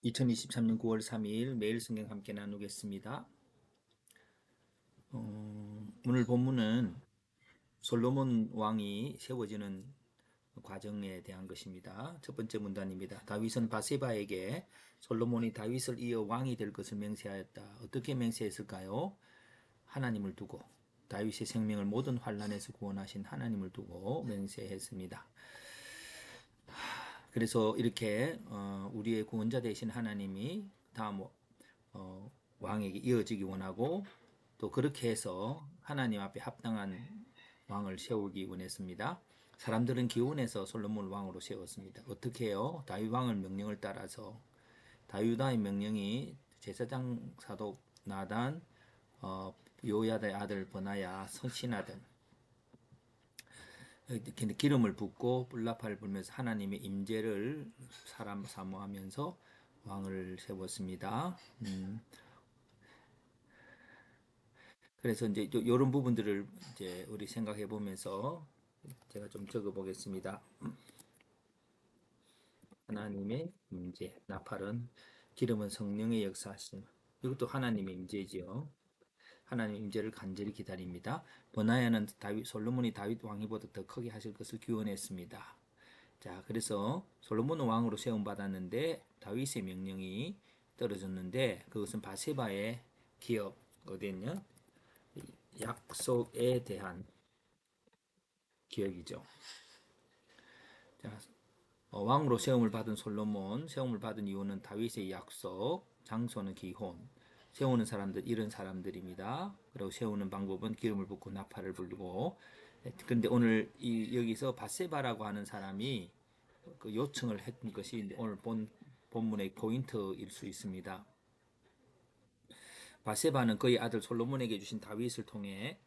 2023년 9월 3일 매일 성경 함께 나누겠습니다. 오늘 본문은 솔로몬 왕이 세워지는 과정에 대한 것입니다. 첫 번째 문단입니다. 다윗은 바세바에게 솔로몬이 다윗을 이어 왕이 될 것을 맹세하였다. 어떻게 맹세했을까요? 하나님을 두고, 다윗의 생명을 모든 환난에서 구원하신 하나님을 두고 맹세했습니다. 그래서 이렇게 우리의 구원자 되신 하나님이 다음 왕에게 이어지기 원하고, 또 그렇게 해서 하나님 앞에 합당한 왕을 세우기 원했습니다. 사람들은 기원해서 솔로몬을 왕으로 세웠습니다. 어떻게 해요? 다윗 왕을 명령을 따라서, 다윗 왕의 명령이 제사장 사독 나단, 요야다의 아들 버나야, 선신하던 기름을 붓고 뿔나팔을 불면서 하나님의 임재를 사람 사모하면서 왕을 세웠습니다. 그래서 이제 이런 부분들을 이제 우리 생각해 보면서 제가 좀 적어 보겠습니다. 하나님의 임재, 나팔은 기름은 성령의 역사하심. 이것도 하나님의 임재지요. 하나님의 임재를 간절히 기다립니다. 버나야는 솔로몬이 다윗 왕위보다 더 크게 하실 것을 기원했습니다. 자, 그래서 솔로몬은 왕으로 세움 받았는데 다윗의 명령이 떨어졌는데, 그것은 바세바의 기업, 어디였냐? 약속에 대한 기억이죠. 자, 왕으로 세움을 받은 솔로몬, 세움을 받은 이유는 다윗의 약속, 장소는 기혼, 세우는 사람들 이런 사람들입니다. 그리고 세우는 방법은 기름을 붓고 나팔을 불고. 그런데 오늘 여기서 바세바라고 하는 사람이 그 요청을 했던 것이 오늘 본문의 포인트일 수 있습니다. 바세바는 그의 아들 솔로몬에게 주신 다윗을 통해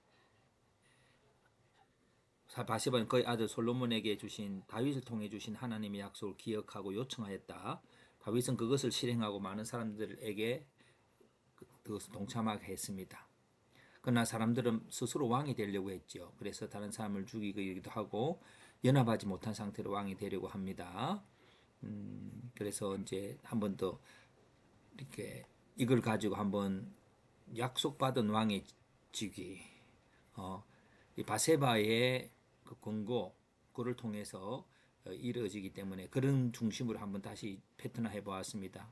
바세바는 그의 아들 솔로몬에게 주신 다윗을 통해 주신 하나님의 약속을 기억하고 요청하였다. 다윗은 그것을 실행하고 많은 사람들에게 그것을 동참하게 했습니다. 그러나 사람들은 스스로 왕이 되려고 했죠. 그래서 다른 사람을 죽이기도 하고 연합하지 못한 상태로 왕이 되려고 합니다. 그래서 이제 한 번 더 이렇게 이걸 가지고 한번 약속받은 왕의 직위, 이 바세바의 그 권고, 그를 통해서 이루어지기 때문에 그런 중심으로 한번 다시 패턴화 해보았습니다.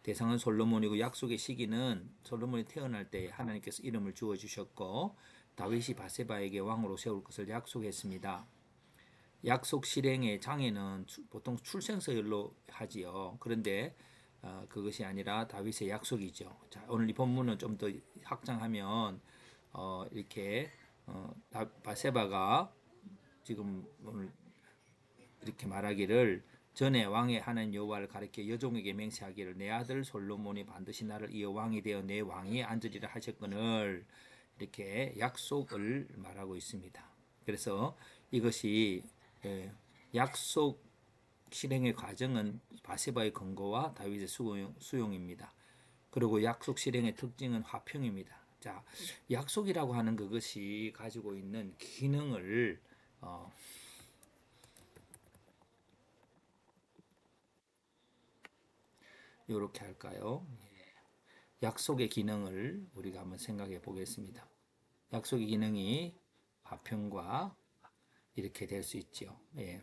대상은 솔로몬이고 약속의 시기는 솔로몬이 태어날 때 하나님께서 이름을 주어 주셨고 다윗이 바세바에게 왕으로 세울 것을 약속했습니다. 약속 실행의 장애는 보통 출생서열로 하지요. 그런데 그것이 아니라 다윗의 약속이죠. 자, 오늘 이 본문은 좀 더 확장하면 이렇게 바세바가 지금 오늘 이렇게 말하기를, 전에 왕의 하나님 여호와를 가리켜 여종에게 맹세하기를 내 아들 솔로몬이 반드시 나를 이어 왕이 되어 내 왕위에 앉으리라 하셨거늘, 이렇게 약속을 말하고 있습니다. 그래서 이것이 약속 실행의 과정은 바세바의 권고와 다윗의 수용입니다. 그리고 약속 실행의 특징은 화평입니다. 자, 약속이라고 하는 그것이 가지고 있는 기능을 이렇게 할까요? 약속의 기능을 우리가 한번 생각해 보겠습니다. 약속의 기능이 화평과 이렇게 될 수 있죠. 예.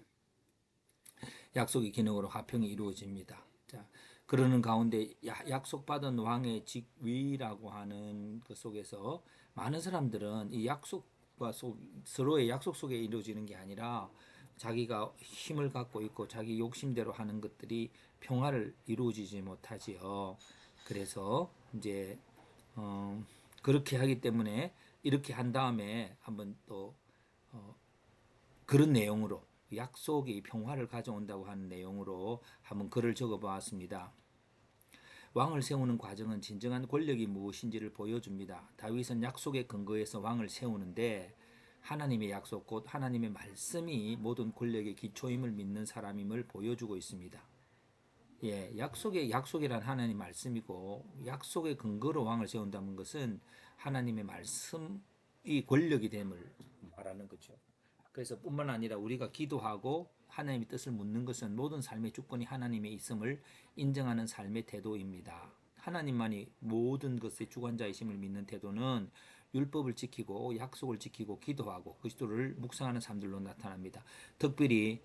약속의 기능으로 화평이 이루어집니다. 자, 그러는 가운데 약속받은 왕의 직위라고 하는 그 속에서 많은 사람들은 이 약속과 서로의 약속 속에 이루어지는 게 아니라 자기가 힘을 갖고 있고 자기 욕심대로 하는 것들이 평화를 이루어지지 못하지요. 그래서 이제 그렇게 하기 때문에 이렇게 한 다음에 한번 또 그런 내용으로 약속이 평화를 가져온다고 하는 내용으로 한번 글을 적어 보았습니다. 왕을 세우는 과정은 진정한 권력이 무엇인지를 보여줍니다. 다윗은 약속에 근거해서 왕을 세우는데 하나님의 약속 곧 하나님의 말씀이 모든 권력의 기초임을 믿는 사람임을 보여주고 있습니다. 예, 약속이란 하나님 말씀이고 약속의 근거로 왕을 세운다는 것은 하나님의 말씀이 권력이 됨을 말하는 거죠. 그래서 뿐만 아니라 우리가 기도하고 하나님의 뜻을 묻는 것은 모든 삶의 주권이 하나님의 있음을 인정하는 삶의 태도입니다. 하나님만이 모든 것의 주관자이심을 믿는 태도는 율법을 지키고 약속을 지키고 기도하고 그리스도를 묵상하는 삶들로 나타납니다. 특별히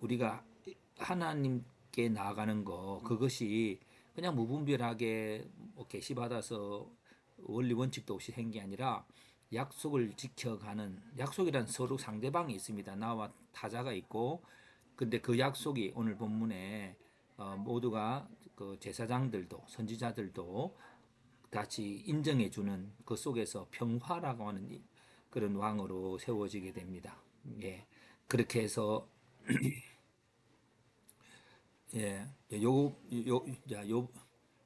우리가 하나님께 나아가는 거 그것이 그냥 무분별하게 뭐 계시받아서 원리 원칙도 없이 한 게 아니라 약속을 지켜가는 약속이란 서로 상대방이 있습니다. 나와 타자가 있고 근데 그 약속이 오늘 본문에 모두가 그 제사장들도 선지자들도 같이 인정해 주는 그 속에서 평화라고 하는 그런 왕으로 세워지게 됩니다. 예. 그렇게 해서 예. 요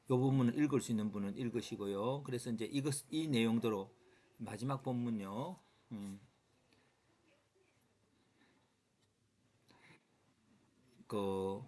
부분을 읽을 수 있는 분은 읽으시고요. 그래서 이제 이 내용대로 마지막 본문요. 음, 그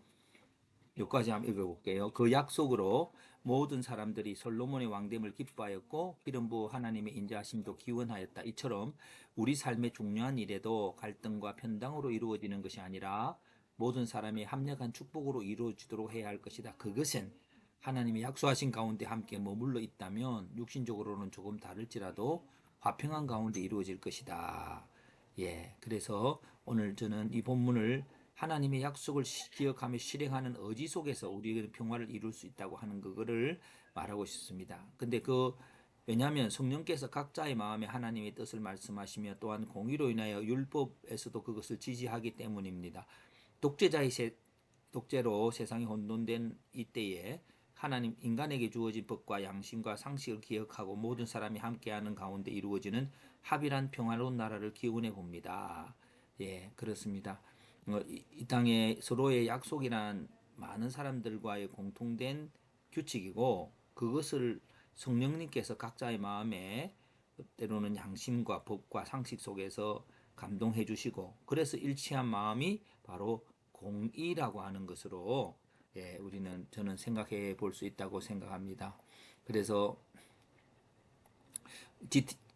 여기까지 한번 읽어볼게요. 그 약속으로 모든 사람들이 솔로몬의 왕됨을 기뻐하였고 기름 부어 하나님의 인자하심도 기원하였다. 이처럼 우리 삶의 중요한 일에도 갈등과 편당으로 이루어지는 것이 아니라 모든 사람이 합력한 축복으로 이루어지도록 해야 할 것이다. 그것은 하나님이 약속하신 가운데 함께 머물러 있다면 육신적으로는 조금 다를지라도 화평한 가운데 이루어질 것이다. 예, 그래서 오늘 저는 이 본문을 하나님의 약속을 기억하며 실행하는 의지 속에서 우리에게 평화를 이룰 수 있다고 하는 그거를 말하고 싶습니다. 근데 왜냐하면 성령께서 각자의 마음에 하나님의 뜻을 말씀하시며 또한 공의로 인하여 율법에서도 그것을 지지하기 때문입니다. 독재자의 독재로 세상이 혼돈된 이때에 하나님 인간에게 주어진 법과 양심과 상식을 기억하고 모든 사람이 함께하는 가운데 이루어지는 합일한 평화로운 나라를 기원해 봅니다. 예, 그렇습니다. 이 땅에 서로의 약속이란 많은 사람들과의 공통된 규칙이고 그것을 성령님께서 각자의 마음에 때로는 양심과 법과 상식 속에서 감동해 주시고 그래서 일치한 마음이 바로 공의라고 하는 것으로 예, 저는 생각해 볼 수 있다고 생각합니다. 그래서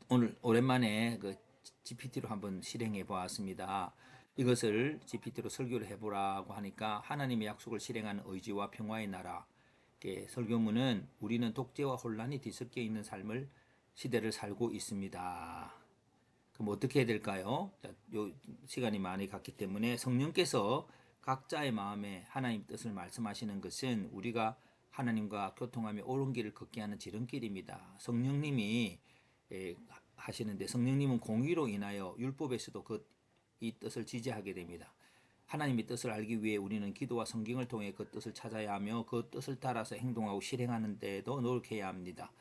오늘 오랜만에 그 GPT로 한번 실행해 보았습니다. 이것을 GPT로 설교를 해보라고 하니까 하나님의 약속을 실행하는 의지와 평화의 나라. 설교문은 우리는 독재와 혼란이 뒤섞여 있는 삶을 시대를 살고 있습니다. 그럼 어떻게 해야 될까요? 자, 시간이 많이 갔기 때문에 성령께서 각자의 마음에 하나님 뜻을 말씀하시는 것은 우리가 하나님과 교통하며 옳은 길을 걷게 하는 지름길입니다. 성령님이 하시는데 성령님은 공의로 인하여 율법에서도 이 뜻을 지지하게 됩니다. 하나님의 뜻을 알기 위해 우리는 기도와 성경을 통해 그 뜻을 찾아야 하며 그 뜻을 따라서 행동하고 실행하는 데에도 노력해야 합니다.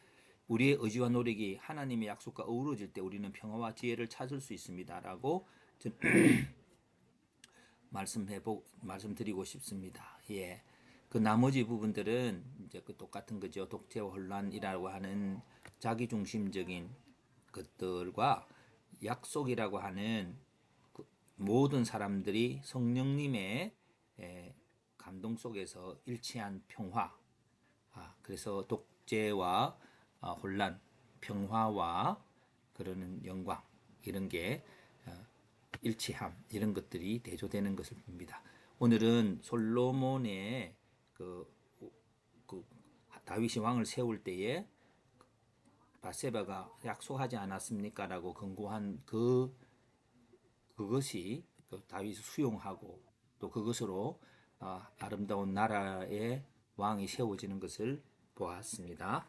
우리의 의지와 노력이 하나님의 약속과 어우러질 때 우리는 평화와 지혜를 찾을 수 있습니다라고 말씀드리고 싶습니다. 예. 그 나머지 부분들은 이제 그 똑같은 거죠. 독재와 혼란이라고 하는 자기중심적인 것들과 약속이라고 하는 그 모든 사람들이 성령님의 감동 속에서 일치한 평화. 그래서 독재와 혼란, 평화와 그러는 영광 이런 게 일치함 이런 것들이 대조되는 것을 봅니다. 오늘은 솔로몬의 그, 그 다윗이 왕을 세울 때에 바세바가 약속하지 않았습니까라고 권고한 그것이 다윗을 수용하고 또 그것으로 아름다운 나라의 왕이 세워지는 것을 보았습니다.